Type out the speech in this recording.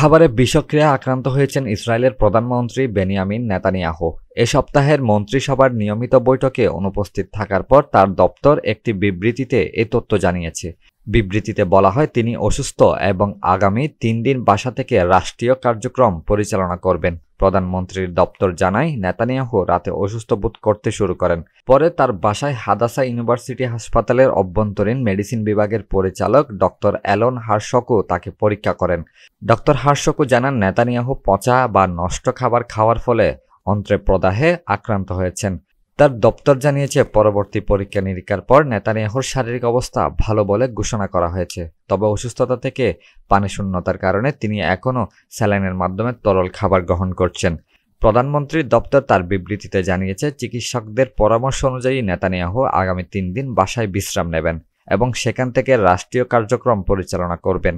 খাবারে বিষক্রিয়ায় আক্রান্ত হয়েছেন ইসরায়েলের প্রধানমন্ত্রী বেনিয়ামিন নেতানিয়াহু। এ সপ্তাহের মন্ত্রিসভার নিয়মিত বৈঠকে অনুপস্থিত থাকার পর তার দপ্তর একটি বিবৃতিতে এ তথ্য জানিয়েছে। বিবৃতিতে বলা হয়, তিনি অসুস্থ এবং আগামী ৩ দিন বাসা থেকে রাষ্ট্রীয় কার্যক্রম পরিচালনা করবেন। প্রধানমন্ত্রীর দপ্তর জানায়, নেতানিয়াহু রাতে অসুস্থ বোধ করতে শুরু করেন। পরে তার বাসায় হাদাসা ইউনিভার্সিটি হাসপাতালের অভ্যন্তরীণ মেডিসিন বিভাগের পরিচালক ডক্টর অ্যালন হার্শকু তাকে পরীক্ষা করেন। ডক্টর হার্শকু জানান, নেতানিয়াহু পচা বা নষ্ট খাবার খাওয়ার ফলে অন্ত্রে প্রদাহে আক্রান্ত হয়েছেন। তার দপ্তর জানিয়েছে, পরবর্তী পরীক্ষা নিরীক্ষার পর নেতানিয়াহুর শারীরিক অবস্থা ভালো বলে ঘোষণা করা হয়েছে। তবে অসুস্থতা থেকে পানিশূন্যতার কারণে তিনি এখনও স্যালাইনের মাধ্যমে তরল খাবার গ্রহণ করছেন। প্রধানমন্ত্রীর দপ্তর তার বিবৃতিতে জানিয়েছে, চিকিৎসকদের পরামর্শ অনুযায়ী নেতানিয়াহু আগামী ৩ দিন বাসায় বিশ্রাম নেবেন এবং সেখান থেকে রাষ্ট্রীয় কার্যক্রম পরিচালনা করবেন।